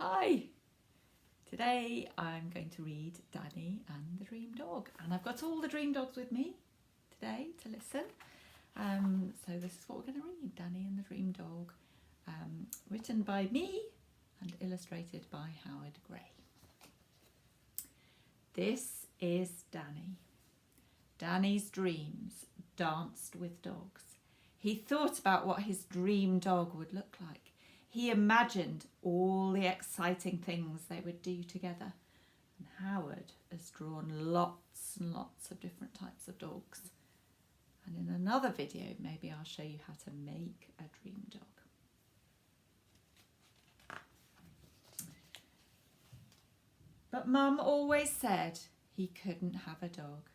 Hi! Today I'm going to read Danny and the Dream Dog, and I've got all the dream dogs with me today to listen. So this is what we're going to read, Danny and the Dream Dog, written by me and illustrated by Howard Gray. This is Danny. Danny's dreams danced with dogs. He thought about what his dream dog would look like. He imagined all the exciting things they would do together. And Howard has drawn lots and lots of different types of dogs. And in another video, maybe I'll show you how to make a dream dog. But Mum always said he couldn't have a dog.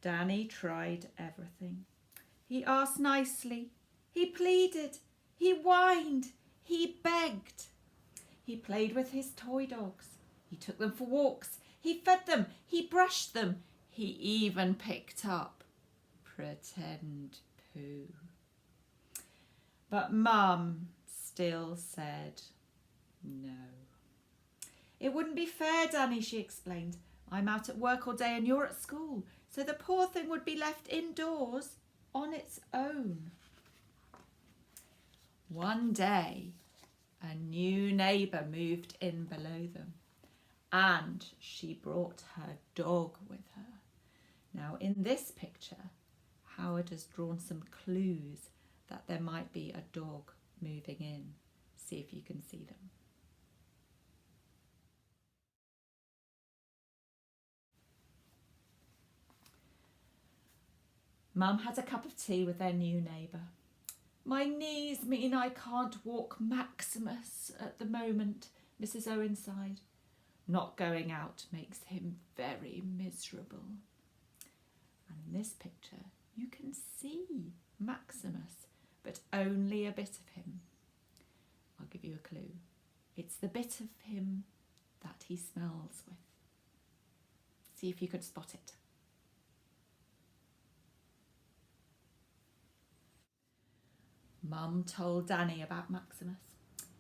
Danny tried everything. He asked nicely. He pleaded. He whined. He begged. He played with his toy dogs. He took them for walks. He fed them. He brushed them. He even picked up pretend poo. But Mum still said no. It wouldn't be fair, Danny, she explained. I'm out at work all day and you're at school, so the poor thing would be left indoors on its own. One day, a new neighbour moved in below them, and she brought her dog with her. Now, in this picture, Howard has drawn some clues that there might be a dog moving in. See if you can see them. Mum had a cup of tea with their new neighbour. My knees mean I can't walk Maximus at the moment, Mrs. Owen sighed. Not going out makes him very miserable. And in this picture, you can see Maximus, but only a bit of him. I'll give you a clue. It's the bit of him that he smells with. See if you could spot it. Mum told Danny about Maximus.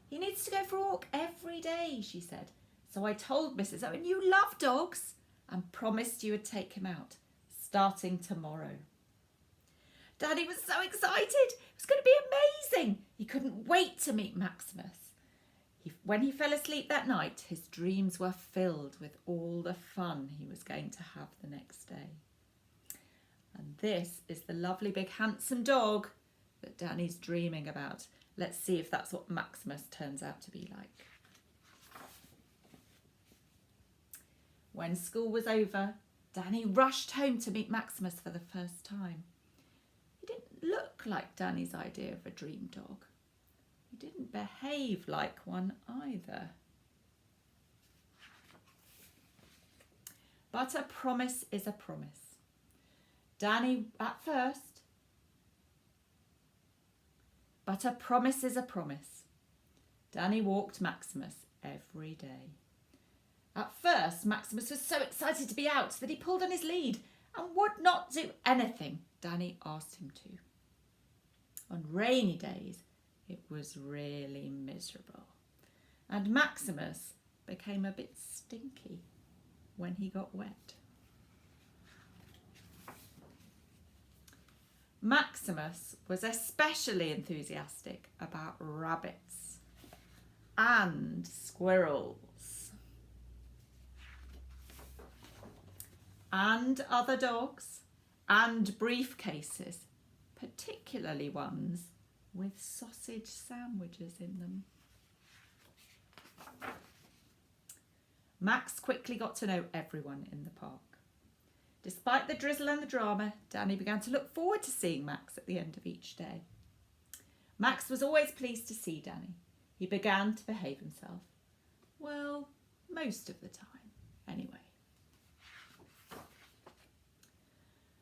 He needs to go for a walk every day, she said. So I told Mrs. Owen you love dogs and promised you would take him out, starting tomorrow. Danny was so excited. It was going to be amazing. He couldn't wait to meet Maximus. When he fell asleep that night, his dreams were filled with all the fun he was going to have the next day. And this is the lovely big handsome dog that Danny's dreaming about. Let's see if that's what Maximus turns out to be like. When school was over, Danny rushed home to meet Maximus for the first time. He didn't look like Danny's idea of a dream dog. He didn't behave like one either. But a promise is a promise. Danny, at first, But a promise is a promise. Danny walked Maximus every day. At first, Maximus was so excited to be out that he pulled on his lead and would not do anything Danny asked him to. On rainy days, it was really miserable. And Maximus became a bit stinky when he got wet. Maximus was especially enthusiastic about rabbits and squirrels and other dogs and briefcases, particularly ones with sausage sandwiches in them. Max quickly got to know everyone in the park. Despite the drizzle and the drama, Danny began to look forward to seeing Max at the end of each day. Max was always pleased to see Danny. He began to behave himself. Well, most of the time, anyway.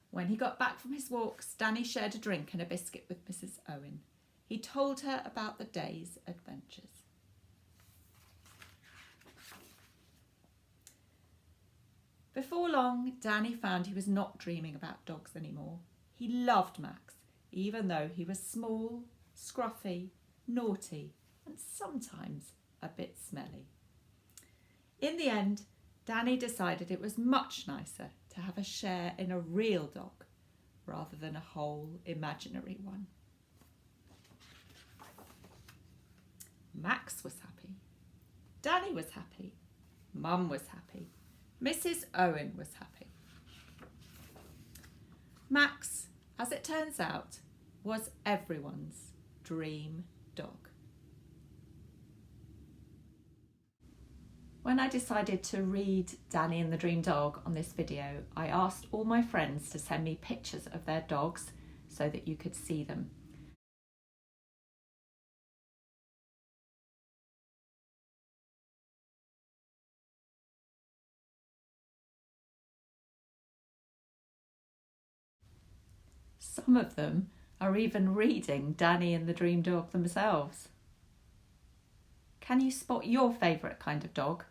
When he got back from his walks, Danny shared a drink and a biscuit with Mrs. Owen. He told her about the day's adventures. Before long, Danny found he was not dreaming about dogs anymore. He loved Max, even though he was small, scruffy, naughty, and sometimes a bit smelly. In the end, Danny decided it was much nicer to have a share in a real dog rather than a whole imaginary one. Max was happy. Danny was happy. Mum was happy. Mrs. Owen was happy. Max, as it turns out, was everyone's dream dog. When I decided to read Danny and the Dream Dog on this video, I asked all my friends to send me pictures of their dogs so that you could see them. Some of them are even reading Danny and the Dream Dog themselves. Can you spot your favourite kind of dog?